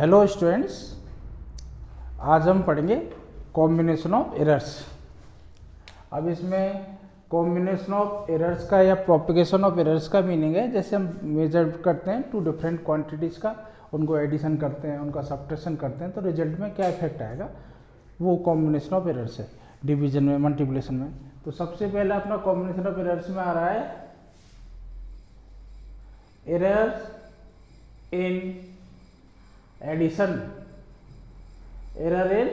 Hello students, आज हम पढ़ेंगे कॉम्बिनेशन ऑफ एरर्स। अब इसमें कॉम्बिनेशन ऑफ एरर्स का या प्रोपगेशन ऑफ एरर्स का मीनिंग है, जैसे हम मेजर करते हैं टू डिफरेंट क्वांटिटीज़ का, उनको एडिशन करते हैं, उनका सब्ट्रैक्शन करते हैं, तो रिजल्ट में क्या इफेक्ट आएगा, वो कॉम्बिनेशन ऑफ एरर्स है डिवीजन में, मल्टीप्लिकेशन में। तो सबसे पहले अपना कॉम्बिनेशन ऑफ एरर्स में आ रहा है errors in addition. Error in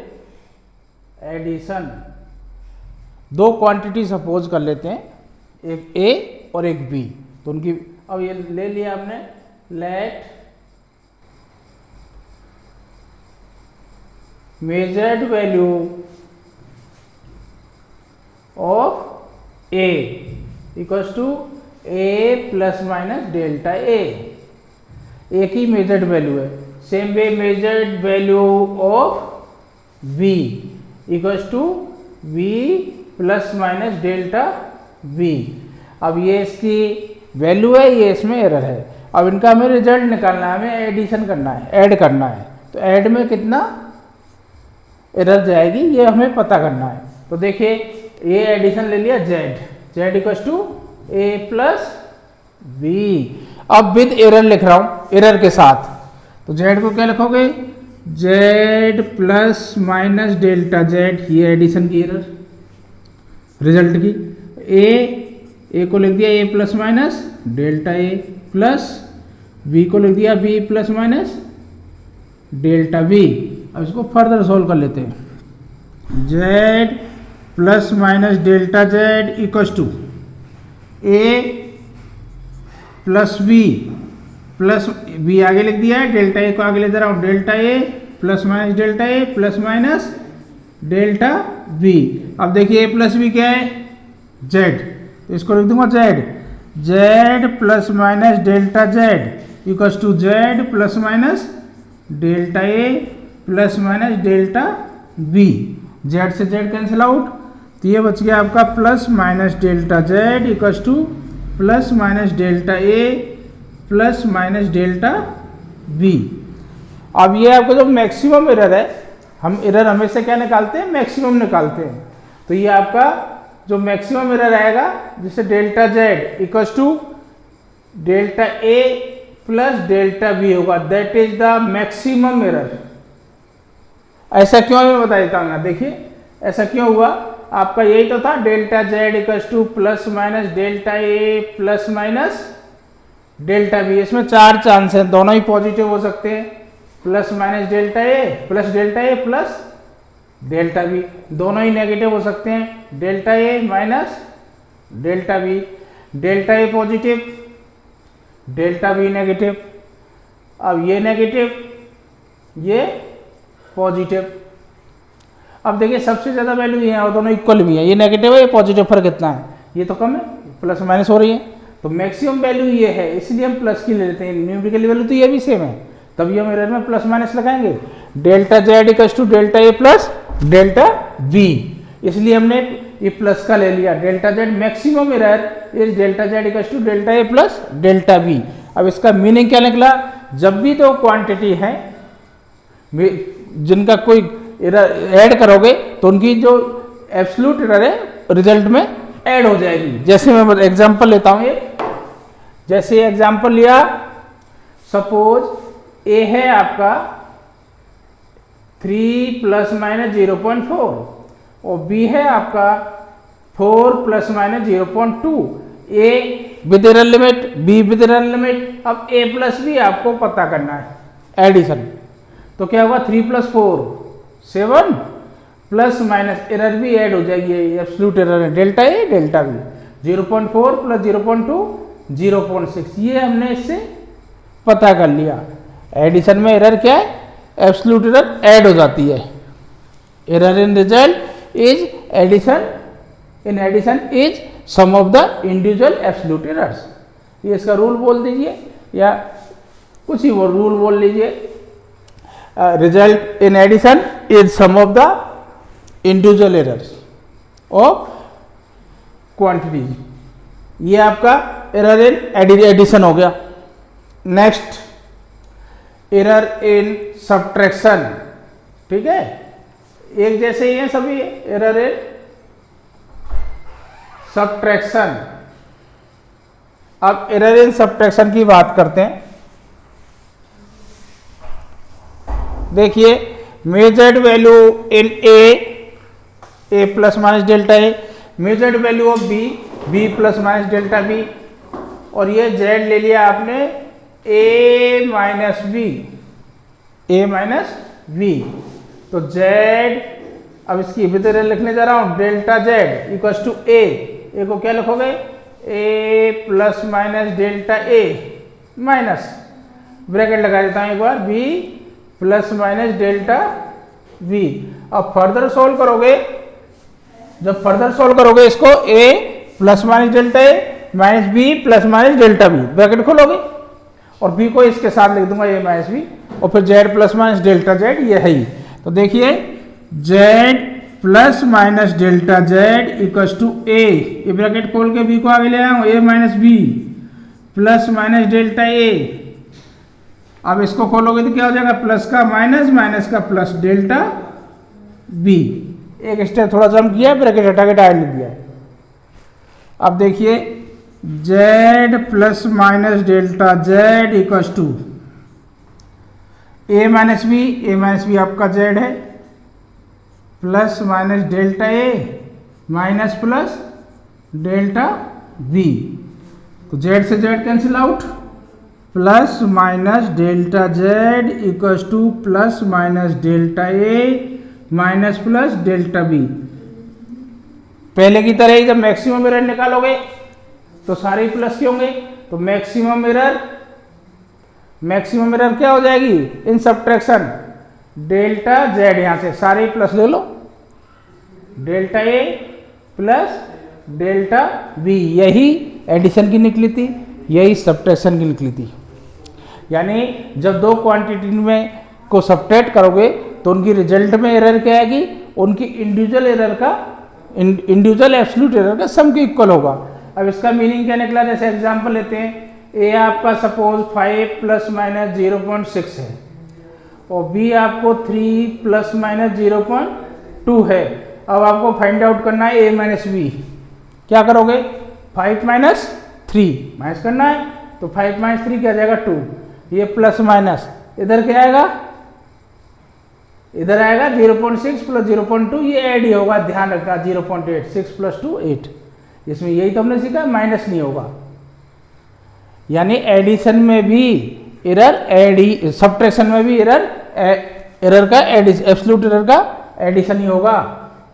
addition, दो क्वांटिटी सपोज कर लेते हैं, एक ए और एक बी, तो उनकी अब ये ले लिया हमने, let measured value of a equals to a plus minus delta a की मेजर्ड वैल्यू है। Same way measured value of v equals to v plus minus delta v। अब ये इसकी वैल्यू है, ये इसमें एरर है। अब इनका हमें रिजल्ट निकालना है, हमें एडिशन करना है, ऐड करना है। तो ऐड में कितना एरर जाएगी ये हमें पता करना है। तो देखिए ये एडिशन ले लिया z equals to a plus b। अब विद एरर लिख रहा हूं, एरर के साथ, तो z को क्या लिखोगे, z plus minus delta z, ये एडिशन की एरर रिजल्ट की। a को लिख दिया a plus minus delta a plus b को लिख दिया b plus minus delta b। अब इसको फर्दर सोल्व कर लेते हैं। z plus minus delta z equals to a plus b plus b आगे लिख दिया है, डेल्टा ए को आगे ले दे रहा हूं, delta a plus minus delta a plus minus delta b। अब देखिए a प्लस b क्या है, z, तो इसको लिख दूंगा z plus minus delta z equals to z plus minus delta a plus minus delta b। z से z cancel out, तो ये बच गया आपका plus minus delta z equals to plus minus delta a plus minus delta b. अब ये आपका जो मैक्सिमम एरर है, हम एरर हमेशा क्या निकालते हैं, मैक्सिमम निकालते हैं। तो ये आपका जो मैक्सिमम एरर आएगा, जिससे delta z equals to delta a plus delta b होगा, that is the maximum error. ऐसा क्यों, मैं बता देता हूँ। देखिए ऐसा क्यों हुआ, आपका यही तो था, delta z equals to plus minus delta a plus minus delta b. इसमें चार चांस हैं, दोनों ही पॉजिटिव हो सकते हैं, plus minus delta a plus delta B, दोनों ही नेगेटिव हो सकते हैं, delta a minus delta B, delta A positive delta B negative. अब ये नेगेटिव ये पॉजिटिव। अब देखिए सबसे ज्यादा वैल्यू ये है और दोनों इक्वल भी है, ये नेगेटिव है ये पॉजिटिव, फर्क कितना है, ये तो कम है, प्लस माइनस हो रही है। तो मैक्सिमम वैल्यू ये है, इसलिए हम प्लस की ले लेते हैं। न्यूमेरिकल वैल्यू तो ये भी सेम है, तभी हम एरर में प्लस माइनस लगाएंगे। Delta z equals to delta a plus delta b, इसलिए हमने ये प्लस का ले लिया। Delta z maximum error is delta z equals to delta a plus delta b. अब इसका मीनिंग क्या निकला, जब भी दो क्वांटिटी है जिनका कोई एरर ऐड करोगे तो उनकी जो एब्सोल्यूट एरर है रिजल्ट में ऐड हो जाएगी। जैसे मैं एग्जांपल लेता हूं, ये जैसे एग्जांपल लिया, सपोज ए है आपका 3 प्लस माइनस 0.4 और बी है आपका 4 plus minus 0.2। A with error limit, be with error limit. अब ए प्लस बी आपको पता करना है एडिशन, तो क्या होगा, 3 प्लस 4 7 प्लस माइनस एरर भी ऐड हो जाएगी, एब्सोल्यूट एरर है डेल्टा ए डेल्टा बी, 0.4 प्लस 0.2 0.6, ये हमने इससे पता कर लिया। एडिशन में एरर क्या है, एब्सोल्यूट एरर ऐड हो जाती है। Error in result is addition, in addition is sum of the individual absolute errors. ये इसका रूल बोल दीजिए या कुछ ही रूल बोल लीजिए, result in addition is sum of the individual errors of quantities. ये आपका एरर इन एडिशन हो गया। नेक्स्ट एरर इन सब्ट्रैक्शन, ठीक है, एक जैसे ही है सभी, एरर इन सब्ट्रैक्शन। अब एरर इन सब्ट्रैक्शन की बात करते हैं। देखिए measured value in a plus minus delta a, measured value of b plus minus delta b, और ये जेड ले लिया आपने ए माइनस बी, तो जेड, अब इसकी विधि लिखने जा रहा हूं, delta z equal to a को क्या लिखोगे, a plus minus delta a minus bracket लगा देता हूं एक बार, B plus minus delta v. अब फर्दर सोल्व करोगे, जब फर्दर सोल्व करोगे इसको, a plus minus delta a minus b plus minus delta b, bracket खोलोगे और बी को इसके साथ लिख दूंगा ए माइनस बी, और फिर z plus minus delta z, ये है ही। तो देखिए z plus minus delta z equal to a, bracket खोल के बी को आगे ले आया हूं, a minus b plus minus delta a. अब इसको खोलोगे तो क्या हो जाएगा, प्लस का माइनस, माइनस का प्लस, डेल्टा बी। एक स्टेप थोड़ा जम किया, ब्रैकेट हटा के डायरेक्ट लिख दिया। अब देखिए z plus minus delta z equal to a minus b आपका z है, plus minus delta a minus plus delta b, तो z से z cancel out, plus minus delta z equal to plus minus delta a minus plus delta b. पहले की तरह ही जब maximum error निकालोगे तो सारे प्लस के होंगे, तो मैक्सिमम एरर क्या हो जाएगी इन सब्ट्रैक्शन, डेल्टा जेड, यहां से सारे प्लस ले लो, delta a plus delta B, यही एडिशन की निकली थी, यही सब्ट्रैक्शन की निकली थी। यानी जब दो क्वांटिटी में को सब्ट्रैक्ट करोगे तो उनकी रिजल्ट में एरर क्या आएगी, उनकी इंडिविजुअल एब्सोल्यूट एरर का सम के इक्वल होगा। अब इसका मीनिंग क्या निकला, जैसे एग्जांपल लेते हैं, ए आपका सपोज 5 प्लस माइनस 0.6 है और बी आपको 3 प्लस माइनस 0.2 है। अब आपको फाइंड आउट करना है ए माइनस बी, क्या करोगे, 5 माइनस 3 माइनस करना है, तो 5 माइनस 3 क्या जाएगा 2, ये प्लस माइनस, इधर क्या आएगा, इधर आएगा 0.6 प्लस 0.2, ये ऐड ही होगा, ध्यान रखना 0.8, 6 प्लस 2 8, इसमें यही तो हमने सीखा, माइनस नहीं होगा। यानी एडिशन में भी एरर, सब्ट्रैक्शन में भी एरर का एब्सोल्यूट एरर का एडिशन ही होगा,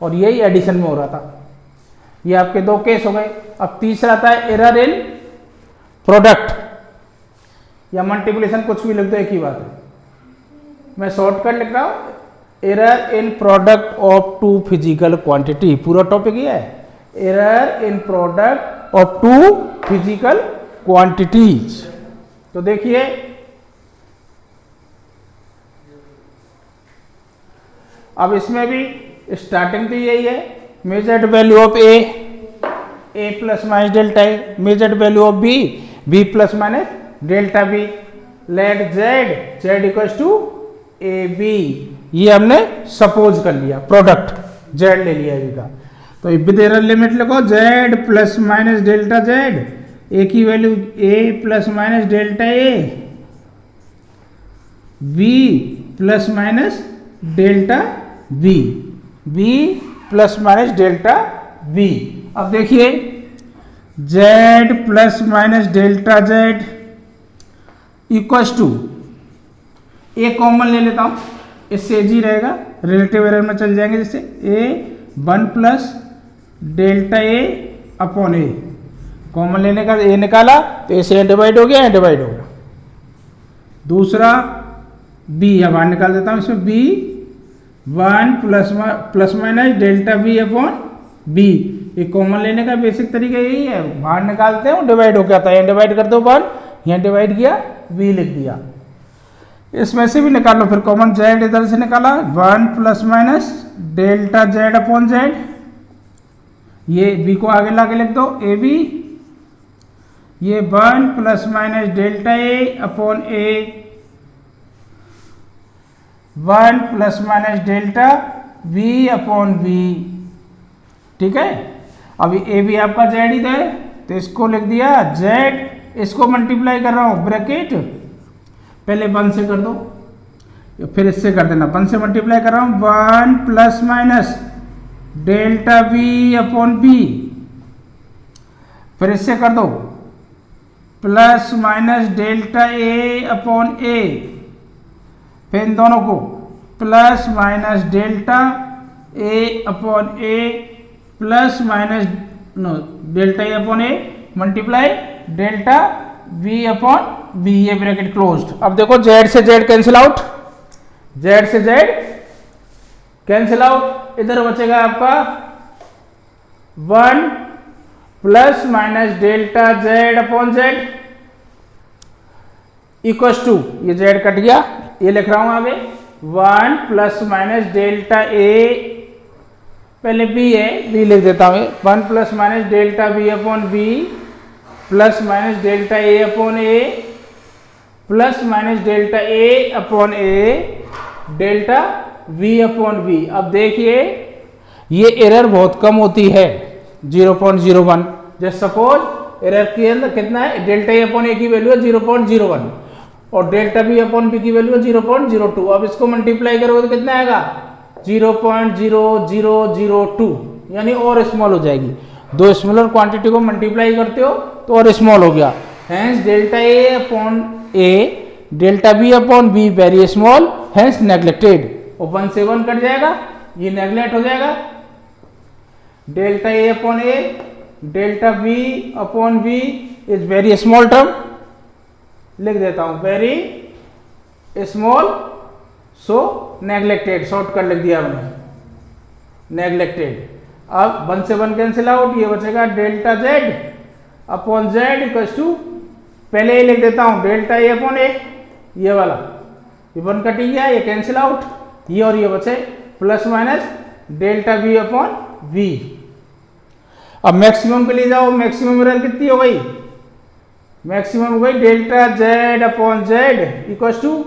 और यही एडिशन में हो रहा था। ये आपके दो केस हो गए। अब तीसरा था एरर इन प्रोडक्ट या मल्टीप्लिकेशन, कुछ भी लिख दो एक ही बात है, मैं शॉर्टकट लिख रहा हूं, error in product of two physical quantity, पूरा टॉपिक ये है, error in product of two physical quantities. तो देखिए अब इसमें भी स्टार्टिंग तो यही है, measured value of a plus minus delta a, measured value of b plus minus delta b, let z equals to a b, ये हमने सपोज कर लिया, प्रोडक्ट जेड ले लिया इसका। तो विद एरर लिमिट लिखो, z plus minus delta z, a की value a plus minus delta a, b plus minus delta b, b plus minus delta b. अब देखिए z plus minus delta z equals to, a common ले लेता हूं, इससे जी रहेगा, relative error में चल जाएंगे, जैसे ए 1 plus delta a upon A, common लेने का ए निकाला तो ए से डिवाइड हो गया, डिवाइड हो गया। दूसरा बी, अब बाहर निकाल देता हूं, इसमें b 1 plus minus delta b upon b, ये कॉमन लेने का बेसिक तरीका यही है, बाहर निकालते हैं डिवाइड हो गया था, यहाँ डिवाइड कर दो 1, यहाँ डिवाइड किया बी लिख दिया। इसमें से भी निकाल लो, फिर कॉमन जेड इधर से निकाला, 1 plus minus delta z upon Z, ये बी को आगे लाके लिख दो ए बी, ये 1 plus minus delta a upon a, 1 plus minus delta v upon v। ठीक है, अभी ए भी आपका जेड ही है तो इसको लिख दिया जेड, इसको मल्टीप्लाई कर रहा हूं ब्रैकेट, पहले 1 से कर दो फिर इससे कर देना, 1 से मल्टीप्लाई कर रहा हूं 1 plus minus delta v upon b, फिर इससे कर दो plus minus delta a upon a, फिर इन दोनों को plus minus delta a upon a plus minus delta a upon a multiply delta v upon b, ये ब्रैकेट क्लोज्ड। अब देखो z से z कैंसिल आउट, z से z कैंसिल आउट, इधर बचेगा आपका 1 plus minus delta z upon z equals to, ये z cut गया, ये लिख रहा हूं आगे 1 प्लस माइनस डेल्टा a, पहले b है b लिख देता हूं, 1 plus minus delta b upon b plus minus delta a upon a plus minus delta a upon a delta v upon v। अब देखिए ये एरर बहुत कम होती है 0.01, जैसे सपोज एरर के अंदर कितना है, डेल्टा a अपॉन a की वैल्यू है 0.01 और डेल्टा b अपॉन b की वैल्यू है 0.02। अब इसको मल्टीप्लाई करोगे तो कितना आएगा 0.0002, यानी और स्मॉल हो जाएगी, दो स्मॉलर क्वांटिटी को मल्टीप्लाई करते हो तो और स्मॉल हो गया, hence delta a upon a delta b upon b very small, hence neglected, और 1 से 1 कट जाएगा, ये नेग्लेक्ट हो जाएगा, delta a upon a delta b upon b is very small term, लिख देता हूं वेरी स्मॉल, सो नेग्लेक्टेड, शॉर्टकट लिख दिया मैंने नेग्लेक्टेड। अब 1 से 1 कैंसिल आउट, ये बचेगा delta z upon z equals to, पहले ये लिख देता हूं डेल्टा a अपॉन a, ये वाला ये 1 कट गया, ये कैंसिल आउट, ये और ये बचे plus minus delta v upon v। अब मैक्सिमम पे ले जाओ, मैक्सिमम एरर कितनी हो गई, मैक्सिमम हो गई delta z upon z equals to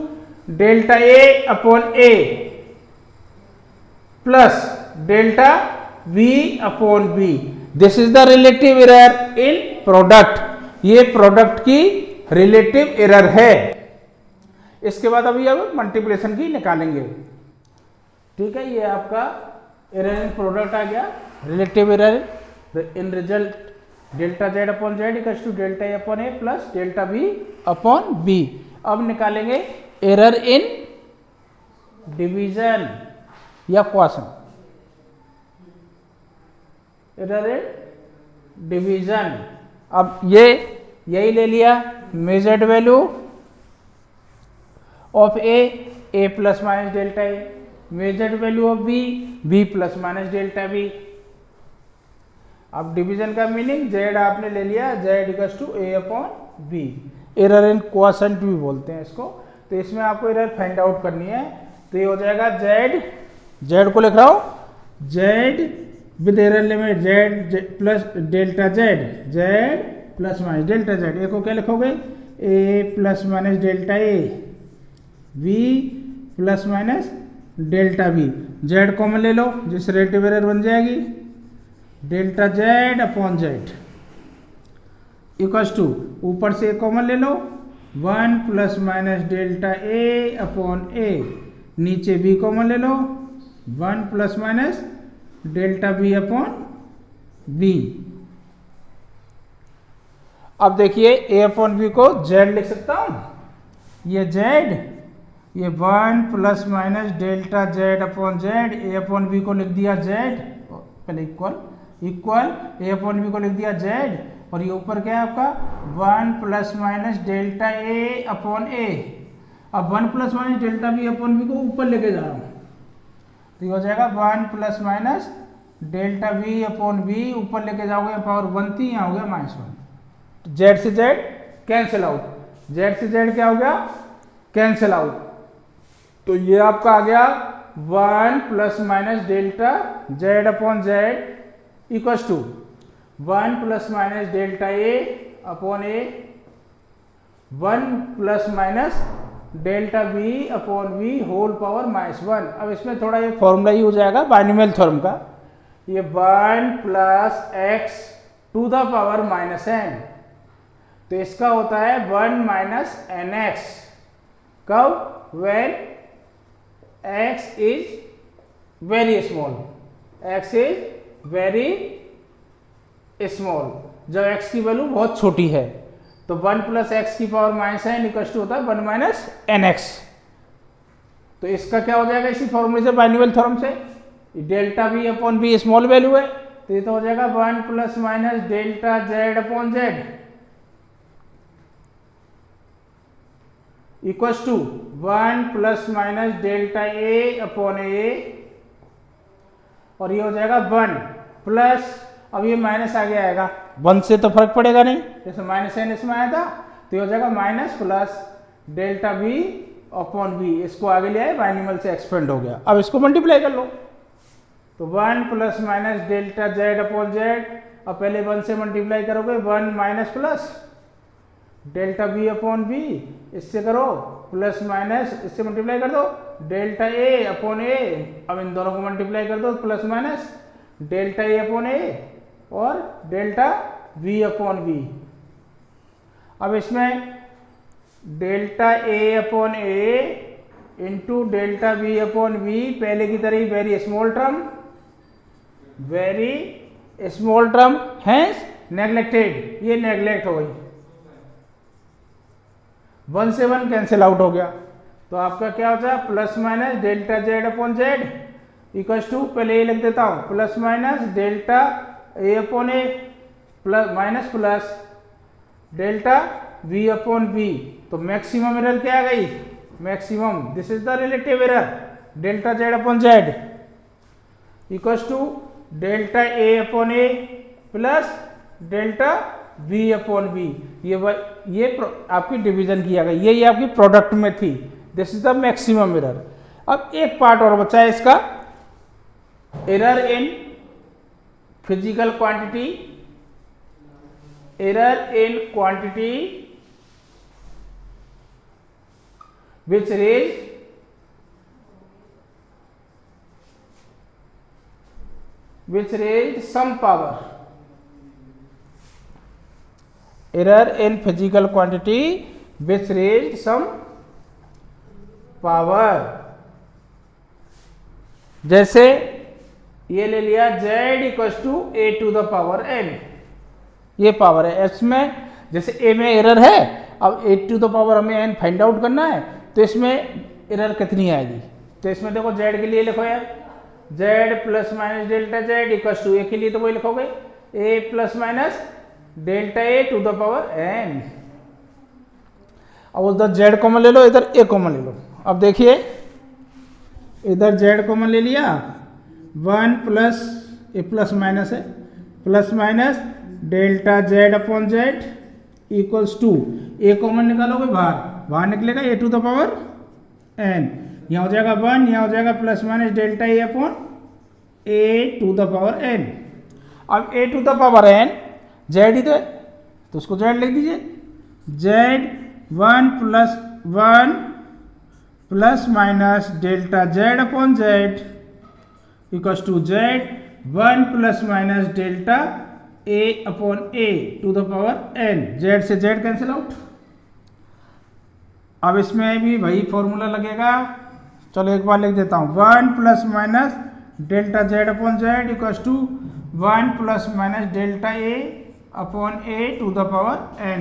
delta a upon a plus delta v upon b। This is the relative error in product, ये प्रोडक्ट की रिलेटिव एरर है। इसके बाद अभी अब मल्टीप्लिकेशन की निकालेंगे। ठीक है, ये आपका एरर इन प्रोडक्ट आ गया, relative error in result delta z upon z equals to delta a upon a plus delta v upon b। अब निकालेंगे एरर इन डिवीजन या क्वेश्चन, एरर इन डिवीजन। अब ये यही ले लिया measured value of a plus minus delta a, measured value of b plus minus delta b। अब division का मीनिंग z आपने ले लिया, z equals to a upon b, error in quotient भी बोलते हैं इसको। तो इसमें आपको एरर फाइंड आउट करनी है, तो ये हो जाएगा z को लिख रहा हूं z with error limit z plus delta z plus minus delta z, a को क्या लिखोगे a plus minus delta a, v plus minus delta v, z common ले लो जिससे रिलेटिव एरर बन जाएगी delta z upon z equals to, ऊपर से कॉमन ले लो 1 plus minus delta a upon a, नीचे b कॉमन ले लो 1 plus minus delta b upon b। अब देखिए a अपॉन b को z लिख सकता हूं, ये z, ये 1 plus minus delta z upon z, a upon b को लिख दिया z, पहले इक्वल a अपॉन b को लिख दिया z, और ये ऊपर क्या है आपका 1 plus minus delta a upon a। अब 1 plus minus delta b upon b को ऊपर लेके जा रहा हूं, तो ये हो जाएगा 1 plus minus delta v upon b, ऊपर लेके जाओगे पावर 1 थी, यहाँ हो गया -1, तो z से z कैंसिल आउट, z से z क्या हो गया कैंसिल आउट, तो ये आपका आ गया 1 plus minus delta z upon z equals to 1 plus minus delta a upon a, 1 plus minus delta v upon v whole power -1। अब इसमें थोड़ा ये फॉर्मूला ही हो जाएगा बाइनोमियल थ्योरम का, ये 1 plus x to the power -n, तो इसका होता है 1 माइनस एन एक्स। कब? When x is very small, x is very small, जब x की वैल्यू बहुत छोटी है। तो 1 प्लस एक्स की पावर -n इक्वल टू होता है 1 माइनस एन एक्स। तो इसका क्या हो जाएगा इसी फॉर्मूले से, बाइनोमियल थ्योरम से, delta v upon v small value है, तो ये तो हो जाएगा 1 plus minus delta z upon z equals to 1 plus minus delta a upon a, और ये हो जाएगा 1 प्लस, अब ये माइनस आगे आएगा, 1 से तो फर्क पड़ेगा नहीं, जैसे -n इसमें आया था, तो ये हो जाएगा minus plus delta v upon v, इसको आगे ले आए, बाइनोमियल से एक्सपेंड हो गया। अब इसको मल्टीप्लाई कर लो, तो 1 plus minus delta z upon z, अब पहले 1 से मल्टीप्लाई करोगे, 1 minus plus delta v upon v, इससे करो प्लस माइनस, इससे मल्टीप्लाई कर दो डेल्टा ए अपॉन ए, अब इन दोनों को मल्टीप्लाई कर दो, plus minus delta a upon a और डेल्टा वी अपॉन वी। अब इसमें delta a upon a into delta v upon v, पहले की तरह ही very small term, very small term hence neglected, ये नेग्लेक्ट हो गई, 1 से 1 कैंसिल आउट हो गया, तो आपका क्या हो जाए plus minus delta z upon z equals to, पहले ये लिख देता हूं, plus minus delta a upon a plus minus plus delta v upon v. तो मैक्सिमम एरर क्या आ गई? Maximum, this is the relative error, delta z upon z equals to delta a upon a plus delta v upon v. ये आपकी division की आ गई, ये आपकी प्रोडक्ट में थी, this is the maximum error. अब एक पार्ट और बचा है इसका, error in physical quantity, error in quantity which raised some power, error in physical quantity which raised some power। जैसे ये ले लिया z equals to a to the power n, ये पावर है इसमें, जैसे a में एरर है, अब a टू द पावर हमें n फाइंड आउट करना है, तो इसमें एरर कितनी आएगी? तो इसमें देखो z के लिए लिखो यार, z plus minus delta z equals to, a के लिए तो वही लिखोगे a plus minus delta a to the power n। अब उधर z कॉमन ले लो, इधर a कॉमन ले लो। अब देखिए इधर z कॉमन ले लिया, 1 प्लस ए प्लस माइनस है, plus minus delta z upon z equals to, a common निकालोगे बाहर, बाहर निकलेगा a to the power n, यहाँ हो जाएगा 1, यहाँ हो जाएगा plus minus delta a upon a to the power n। अब a to the power n z ही तो उसको z लिख दीजिए, z 1 plus minus delta z upon z equals to z 1 plus minus delta a upon a to the power n, z से z cancel out. अब इसमें भी वही फॉर्मूला लगेगा, चलो एक बार लिख देता हूँ, 1 plus minus delta z upon z equals to 1 plus minus delta a upon a to the power n।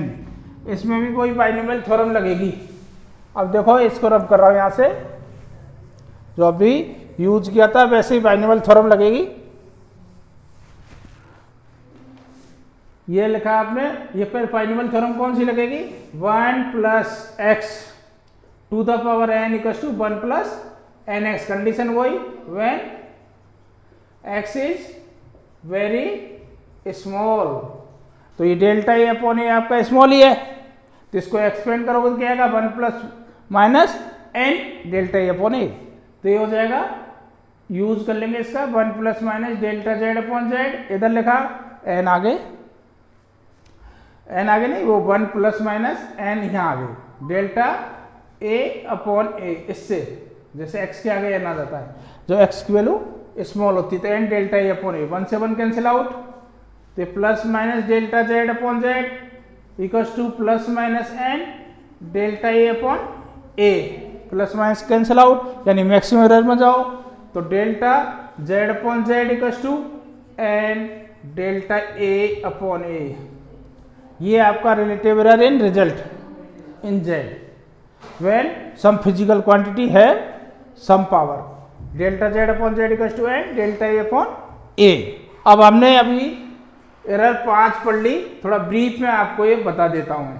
इसमें भी कोई बाइनोमियल थ्योरम लगेगी। अब देखो इसको रब कर रहा हूँ, यहाँ से जो अभी यूज किया था वैसे ही बाइनोमियल थ्योरम लगेगी। ये लिखा आपने, ये पर बाइनोमियल थ्योरम कौन सी लगेगी? 1 plus x to the power n equals to 1 plus n x. Condition वही, when x is very small, तो ये डेल्टा ए अपॉन ए आपका स्मॉल ही है, तो इसको एक्सपेंड करोगे तो क्या आएगा? 1 plus minus N delta a upon ए, तो ये हो जाएगा, यूज कर लेंगे इसका 1 plus minus delta z upon Z, इधर लिखा एन आगे, एन आगे नहीं, वो 1 प्लस माइनस एन यहाँ आगे, डेल्टा ए अपॉन ए, इससे जैसे x के आगे n आ जाता है, जो x की वैल्यू स्मॉल होती है तो n delta a upon a, 1 से 1 कैंसिल आउट, तो plus minus delta z upon z equals to plus minus n delta a upon a, plus minus cancel out, यानी मैक्सिमम एरर में जाओ तो delta z upon z equals to n delta a upon a. ये आपका relative error in result in z when some physical quantity have some power, delta z upon z equals to n delta a upon a. अब हमने अभी error 5 पढ़ ली, थोड़ा brief में आपको ये बता देता हूं।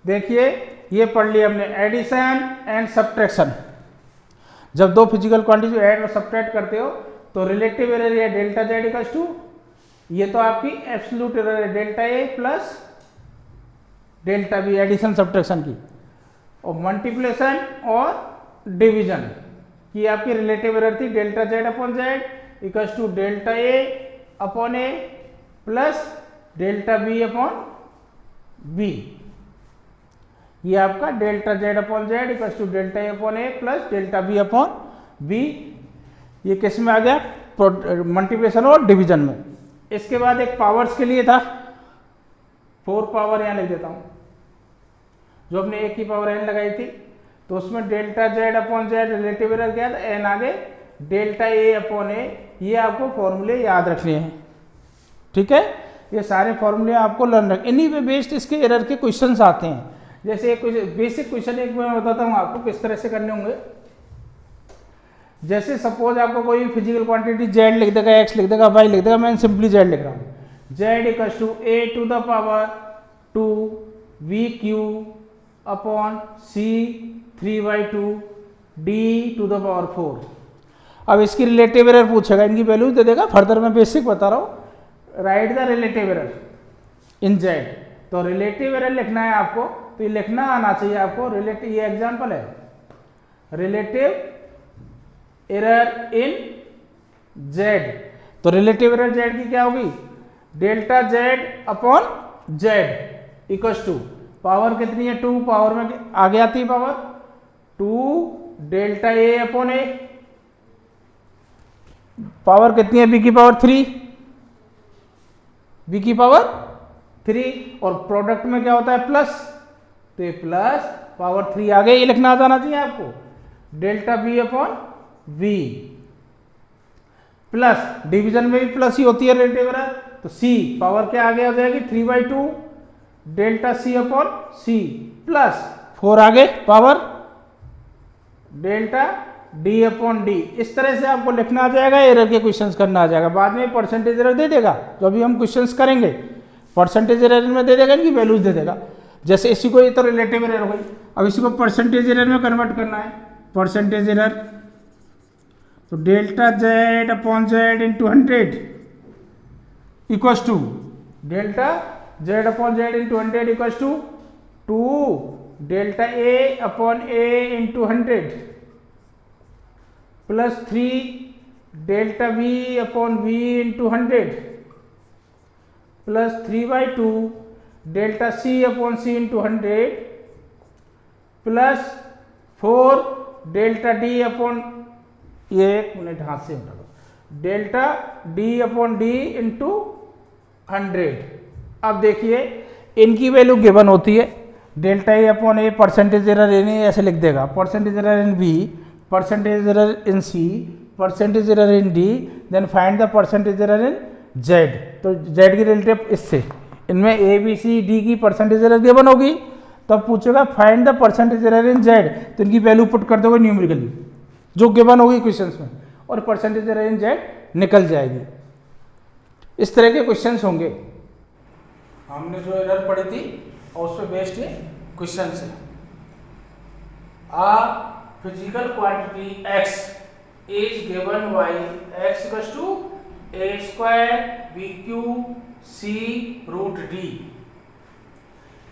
देखिए ये पढ़ ली हमने एडिशन एंड सब्ट्रैक्शन। जब दो फिजिकल क्वांटिटी ऐड और सब्ट्रैक्ट करते हो तो रिलेटिव एरर है डेल्टा जेड इक्वल्स टू, ये तो आपकी एब्सोल्यूट एरर है delta a plus delta b, addition subtraction की, और मल्टीप्लिकेशन और डिवीजन की आपकी रिलेटिव एरर थी delta z upon z equals to delta a upon a plus delta b upon b. ये आपका delta z upon z equals to delta a upon a plus delta b upon b, ये किस में आ गया, multiplication और division में। इसके बाद एक पावर्स के लिए था, 4 पावर यहां लिख देता हूं, जो हमने एक की पावर n लगाई थी, तो उसमें delta z upon Z relative error क्या था, n आगे डेल्टा ए अपॉन ए। ये आपको फॉर्मूले याद रखने हैं, ठीक है, ये सारे फॉर्मूले आपको लर्न रख, इन्हीं पे बेस्ड इसके एरर के क्वेश्चंस आते हैं। जैसे एक बेसिक क्वेश्चन एक मैं बताता हूं आपको किस तरह से करने होंगे। जैसे सपोज आपको कोई फिजिकल क्वांटिटी z लिख देगा, x लिख देगा, y लिख देगा, मैं सिंपली z लिख रहा हूं, z equals to a to the power 2 vq upon c 3/2 d to the power 4। अब इसकी रिलेटिव एरर पूछेगा, इनकी वैल्यू दे देगा, फर्दर मैं बेसिक बता रहा हूं। Right the relative error in z, तो रिलेटिव एरर लिखना है आपको, तो ये लिखना आना चाहिए आपको। रिलेटिव, ये एग्जांपल है, रिलेटिव एरर इन z, तो रिलेटिव एरर z की क्या होगी, delta z upon z equals to, power कितनी है 2, पावर में आगे आती है power 2 delta a upon a, power कितनी है b की पावर 3, b की पावर 3, और प्रोडक्ट में क्या होता है प्लस, तो ये प्लस पावर 3 आगे, ये लिखना आ जाना चाहिए आपको, delta b upon v, plus division में भी प्लस ही होती है रिलेटिव एरर, तो c पावर क्या आगे आ जाएगी 3/2 delta c upon c plus 4 आगे power delta d upon d। इस तरह से आपको लिखना आ जाएगा, एरर के क्वेश्चंस करना आ जाएगा। बाद में परसेंटेज एरर दे देगा, जो अभी हम क्वेश्चंस करेंगे परसेंटेज एरर में दे देगा, इनकी वैल्यूज दे देगा। जैसे इसी को, ये तो रिलेटिव एरर हो गई, अब इसी को परसेंटेज एरर में कन्वर्ट करना है। परसेंटेज एरर, तो delta z upon z into 100 equals to delta z upon z into 100 equals to 2 delta a upon a into 100 plus 3 delta v upon v into 100 plus 3/2 delta c upon c into 100 plus 4 delta d upon, ये 1 minute हाथ से उठा दो, delta d upon d into 100। अब देखिए इनकी value given होती है, delta a upon a, percentage error in ऐसे लिख देगा, percentage error in b, percentage error in c, percentage error in d, then find the percentage error in z. तो z की रिलेटिव इससे, इनमें ए बी सी डी की percentage error given होगी, तो अब पूछेगा find the percentage error in z, तो इनकी वैल्यू पुट कर दोगे न्यूमेरिकली जो गिवन होगी क्वेश्चंस में, और परसेंटेज एरर इन जेड निकल जाएगी। इस तरह के क्वेश्चंस होंगे। हमने जो एरर पढ़ी थी और उस पर बेस्ड ये क्वेश्चन है। A physical quantity x is given by x equals to a square bq c root d.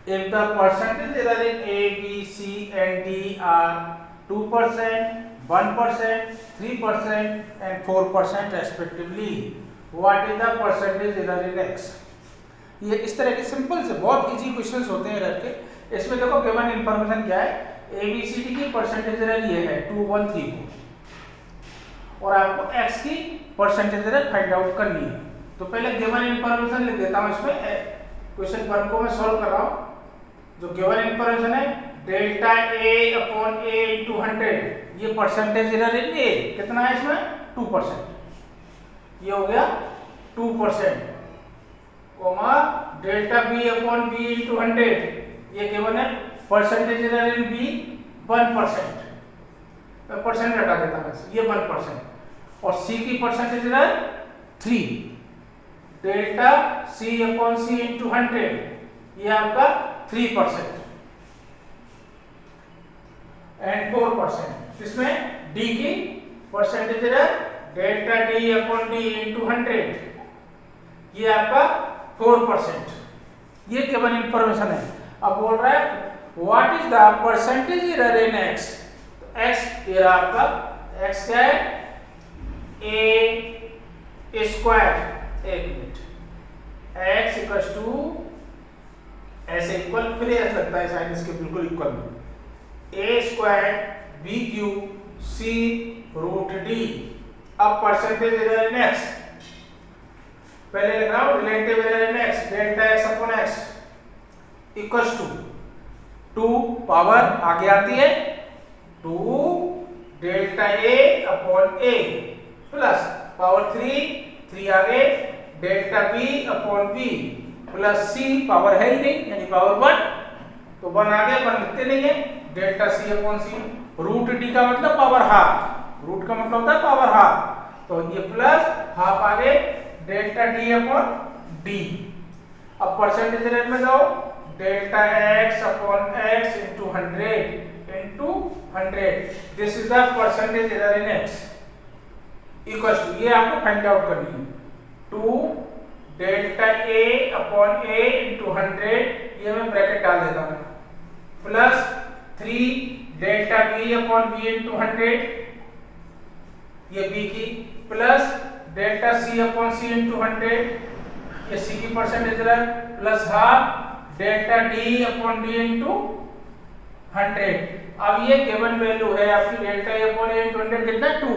If the percentage error in a, b, c and d are 2%, 1%, 3% and 4% respectively, what is the percentage error in x? ये इस तरह के simple से बहुत easy questions होते हैं error के। इसमें देखो गिवन इंफॉर्मेशन क्या है, ABCD की परसेंटेज एरर ये है 2134 और आपको x की परसेंटेज एरर फाइंड आउट करनी है। तो पहले गिवन इंफॉर्मेशन लिख देता हूं, इसमें क्वेश्चन 1 को मैं सॉल्व कर रहा हूं। जो गिवन इंफॉर्मेशन है delta A upon A into 100, ये परसेंटेज एरर है, ये कितना है इसमें 2%, ये हो गया 2%, comma delta B upon B into 100, ये गिवन है परसेंटेज एरर इन B 1%, मैं परसेंट हटा देता हूं, ये 1%, और C की percentage error 3, delta C upon C into 100, ये आपका 3% एंड 4%। इसमें D की percentage error delta D upon D into 100, ये आपका 4%। ये गिवन इंफॉर्मेशन है। अब बोल रहा है what is the percentage error in x, x error आपका x क्या है a स्क्वायर, एक मिनट, x इक्वल्स टू ऐसे इक्वल, फिर ऐसा लगता है साइन इसके बिल्कुल इक्वल में, a square b cube c root d। अब परसेंटेज एरर इन x, पहले लिख रहा हूं relative error in x, delta x upon x equals to 2 power आगे आती है 2 delta a upon a plus power 3 आगे delta b upon b plus c power है ही नहीं यानी पावर 1, तो 1 आगे 1 लिखते नहीं है, delta c upon c, root d का मतलब पावर हाफ, रूट का मतलब होता है पावर हाफ, तो ये प्लस हाफ आगे डेल्टा d अपॉन d। अब परसेंटेज एरर में जाओ, delta x upon x into 100, this is the percentage error in x equals to, ये आपको फाइंड आउट करनी है 2 delta a upon a into 100, ये मैं ब्रैकेट डाल देता हूं, plus 3 delta b upon b into 100, ये b की, plus delta c upon c into 100, ये c की percentage error, plus half delta d upon d into 100। अब ये गिवन वैल्यू है आपकी delta a upon a into 100 कितना 2,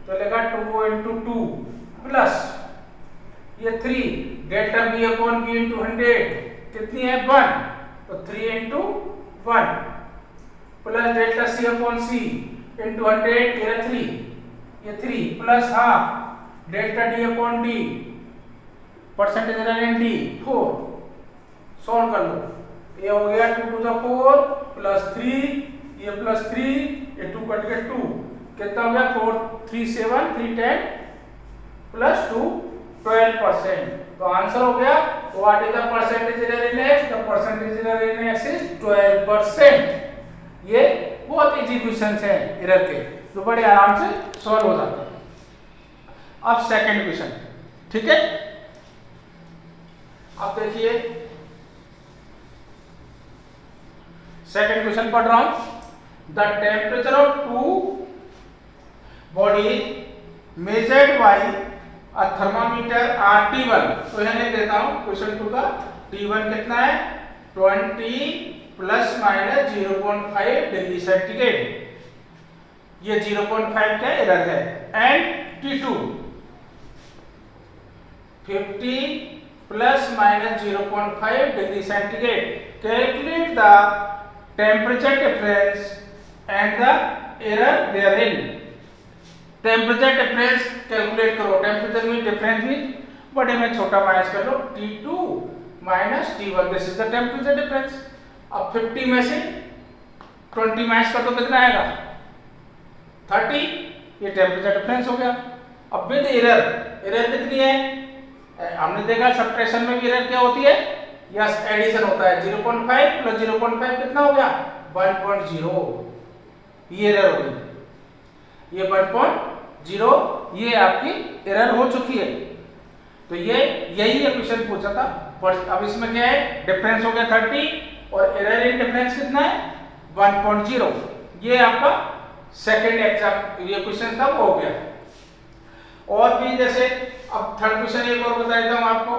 तो लेगा 2 इंटू 2 प्लस ये 3 delta b upon b into 100 कितनी है 1, तो 3 into 1 plus delta c upon c into 100, ये 3, ये 3 plus half delta d upon d, percentage error इन d 4, सॉल्व कर लो, ये हो गया 2 टू द 4 प्लस 3, ये प्लस 3, ये 2 कट के 2, कितना हो गया 4 3 7 3 10 प्लस 2 12%। तो आंसर हो गया what is the percentage error in x, the percentage error in x is 12%। ये बहुत इजी क्वेश्चंस हैं एरर के जो बड़े आराम से सॉल्व हो जाते हैं। अब सेकंड क्वेश्चन, ठीक है, अब देखिए सेकंड क्वेश्चन पढ़ रहा हूं, the temperature of 2 bodies measured by a thermometer are T1, तो यहां लिख देता हूं क्वेश्चन 2 का, T1 कितना है 20 प्लस माइनस 0.5 डिग्री सेंटीग्रेड, ये 0.5 का एरर है, and T2 50 plus minus 0.5 degree centigrade, calculate the temperature difference and the error therein. Temperature difference calculate करो, टेम्परेचर में डिफरेंस भी बड़े में छोटा माइनस कर लो, T2 minus T1, this is the temperature difference. अब 50 में से 20 माइनस कर दो, कितना आएगा 30, ये टेम्परेचर डिफरेंस हो गया। अब विद एरर, एरर कितनी है, हमने देखा सब्ट्रैक्शन में भी एरर क्या होती है, यस एडिशन होता है, 0.5 प्लस 0.5 कितना हो गया 1.0, ये एरर हो गई, ये 1.0, ये आपकी एरर हो चुकी है। तो ये यही क्वेश्चन पूछा था, अब इसमें क्या है डिफरेंस हो गया 30 और एरर इन डिफरेंस कितना है 1.0, ये आपका सेकंड एग्जाम ये क्वेश्चन था वो हो गया। और भी जैसे अब थर्ड क्वेश्चन एक और बता देता हूं आपको,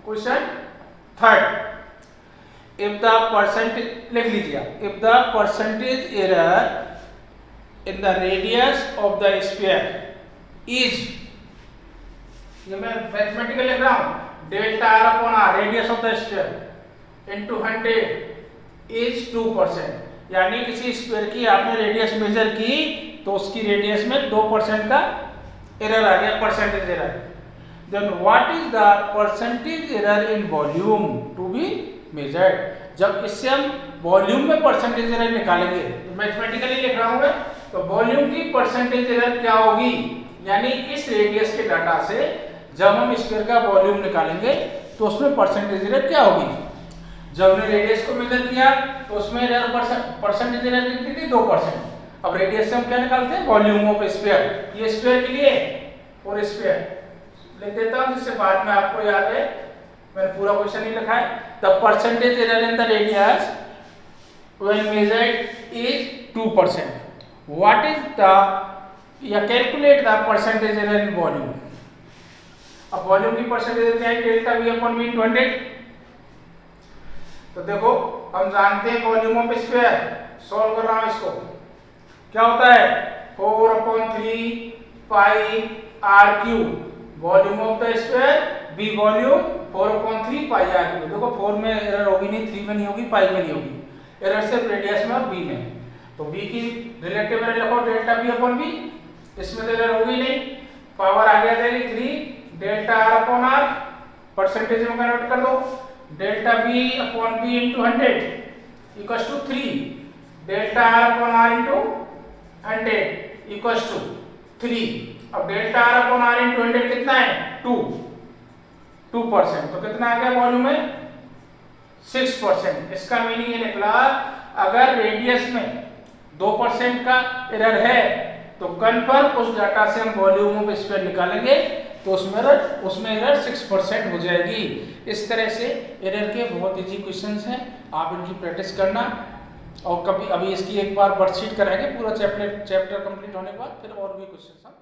question third, if the percentage, लिख लीजिए, if the percentage error in the radius of the sphere is, ये मैं मैथमेटिकल लिख रहा हूं, delta r upon r radius of the sphere into 100 is 2%, यानी किसी स्फीयर की आपने रेडियस मेजर की तो उसकी रेडियस में 2% का एरर आ गया, percentage error. Then what is the percentage error in volume to be measured. जब इससे हम वॉल्यूम में परसेंटेज एरर निकालेंगे, तो मैथमेटिकली लिख रहा हूं मैं, तो वॉल्यूम की परसेंटेज एरर क्या होगी, यानी इस रेडियस के डाटा से जब हम स्फीयर का वॉल्यूम निकालेंगे तो उसमें परसेंटेज एरर क्या होगी। जब हमने रेडियस को मेजर किया तो उसमें एरर परसेंटेज एरर कितनी थी, 2%। अब रेडियस से हम क्या निकालते हैं, वॉल्यूम ऑफ स्फीयर। ये स्फीयर के लिए और स्फीयर लिख देता हूं जिससे बाद में आपको याद है, मैंने पूरा क्वेश्चन ही लिखा है। The percentage error in the radius when measured is 2%। What is the, या calculate the percentage error in volume. अब वॉल्यूम की परसेंटेज क्या है, delta v upon v into 100। तो देखो हम जानते हैं वॉल्यूम ऑफ स्फीयर, सॉल्व कर रहा हूं इसको, क्या होता है 4/3 pi r cube, volume of the sphere be volume 4/3 pi r cube. देखो 4 में एरर होगी नहीं, 3 में नहीं होगी, पाई में नहीं होगी, एरर सिर्फ रेडियस में और बी में। तो बी की रिलेटिव एरर लिखो डेल्टा बी अपॉन बी, इसमें तो एरर होगी नहीं, पावर आ गया जाएगी 3 delta r upon r, percentage में कन्वर्ट कर दो, delta b upon b into 100 equals to 3 delta r upon r into 100 equals to 3। अब delta r upon r into 100 कितना है, 2%। तो कितना आ गया वॉल्यूम में, 6%। इसका मीनिंग ये निकला, अगर रेडियस में 2% का एरर है तो कन्फर्म उस डाटा से हम वॉल्यूम ऑफ स्फीयर निकालेंगे तो उसमें एरर 6% हो जाएगी। इस तरह से एरर के बहुत इजी क्वेश्चंस हैं, आप इनकी प्रैक्टिस करना। और कभी अभी इसकी एक बार वर्कशीट कराएंगे पूरा चैप्टर कंप्लीट होने के बाद, फिर और भी क्वेश्चंस हम